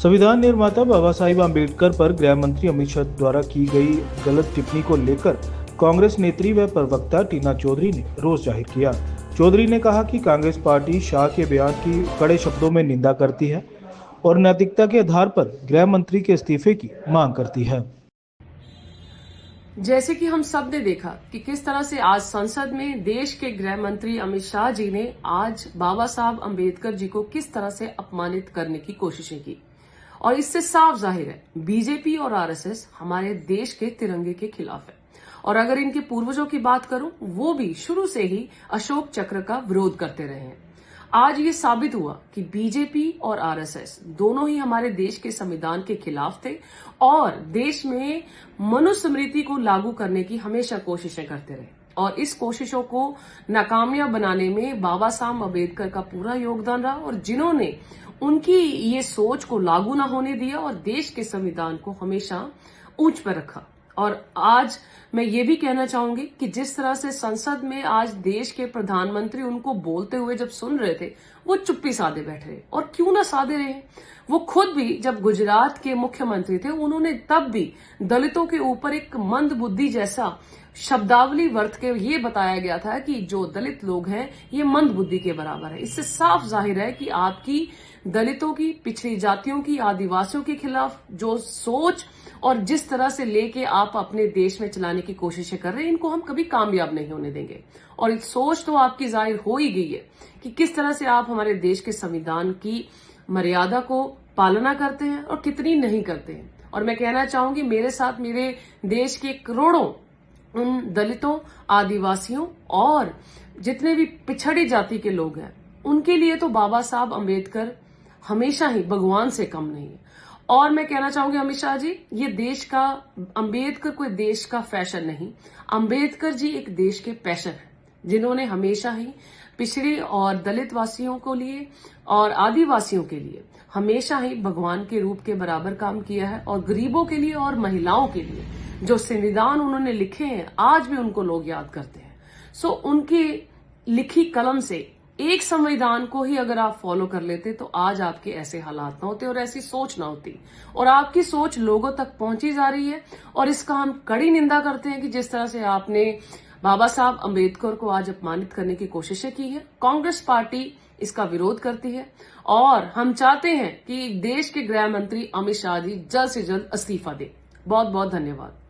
संविधान निर्माता बाबा साहिब अम्बेडकर पर गृह मंत्री अमित शाह द्वारा की गई गलत टिप्पणी को लेकर कांग्रेस नेत्री व प्रवक्ता टीना चौधरी ने रोष जाहिर किया। चौधरी ने कहा कि कांग्रेस पार्टी शाह के बयान की कड़े शब्दों में निंदा करती है और नैतिकता के आधार पर गृह मंत्री के इस्तीफे की मांग करती है। जैसे कि हम सब ने देखा कि किस तरह से आज संसद में देश के गृह मंत्री अमित शाह जी ने आज बाबा साहब अम्बेडकर जी को किस तरह से अपमानित करने की कोशिशें की, और इससे साफ जाहिर है बीजेपी और आरएसएस हमारे देश के तिरंगे के खिलाफ है। और अगर इनके पूर्वजों की बात करूं, वो भी शुरू से ही अशोक चक्र का विरोध करते रहे हैं। आज ये साबित हुआ कि बीजेपी और आरएसएस दोनों ही हमारे देश के संविधान के खिलाफ थे और देश में मनुस्मृति को लागू करने की हमेशा कोशिशें करते रहे, और इस कोशिशों को नाकामयाब बनाने में बाबा साहब अम्बेडकर का पूरा योगदान रहा, और जिन्होंने उनकी ये सोच को लागू न होने दिया और देश के संविधान को हमेशा ऊंच पर रखा। और आज मैं ये भी कहना चाहूंगी कि जिस तरह से संसद में आज देश के प्रधानमंत्री उनको बोलते हुए जब सुन रहे थे, वो चुप्पी साधे बैठ रहे, और क्यों ना साधे रहे। वो खुद भी जब गुजरात के मुख्यमंत्री थे, उन्होंने तब भी दलितों के ऊपर एक मंद बुद्धि जैसा शब्दावली वर्त के ये बताया गया था कि जो दलित लोग हैं ये मंद बुद्धि के बराबर है। इससे साफ जाहिर है कि आपकी दलितों की, पिछड़ी जातियों की, आदिवासियों के खिलाफ जो सोच और जिस तरह से लेके आप अपने देश में चलाने की कोशिशें कर रहे हैं, इनको हम कभी कामयाब नहीं होने देंगे। और एक सोच तो आपकी जाहिर हो ही गई है कि किस तरह से आप हमारे देश के संविधान की मर्यादा को पालना करते हैं और कितनी नहीं करते हैं। और मैं कहना चाहूंगी, मेरे साथ मेरे देश के करोड़ों उन दलितों, आदिवासियों और जितने भी पिछड़ी जाति के लोग हैं, उनके लिए तो बाबा साहब अम्बेडकर हमेशा ही भगवान से कम नहीं है। और मैं कहना चाहूंगी अमित शाह जी, ये देश का अम्बेडकर कोई देश का फैशन नहीं, अम्बेडकर जी एक देश के पैशन है, जिन्होंने हमेशा ही पिछड़ी और दलित वासियों को लिए और आदिवासियों के लिए हमेशा ही भगवान के रूप के बराबर काम किया है। और गरीबों के लिए और महिलाओं के लिए जो संविधान उन्होंने लिखे हैं, आज भी उनको लोग याद करते हैं। सो उनकी लिखी कलम से एक संविधान को ही अगर आप फॉलो कर लेते तो आज आपके ऐसे हालात ना होते और ऐसी सोच ना होती। और आपकी सोच लोगों तक पहुंची जा रही है, और इसका हम कड़ी निंदा करते हैं कि जिस तरह से आपने बाबा साहब अम्बेडकर को आज अपमानित करने की कोशिशें की है। कांग्रेस पार्टी इसका विरोध करती है, और हम चाहते हैं कि देश के गृह मंत्री अमित शाह जी जल्द से जल्द इस्तीफा दें। बहुत बहुत धन्यवाद।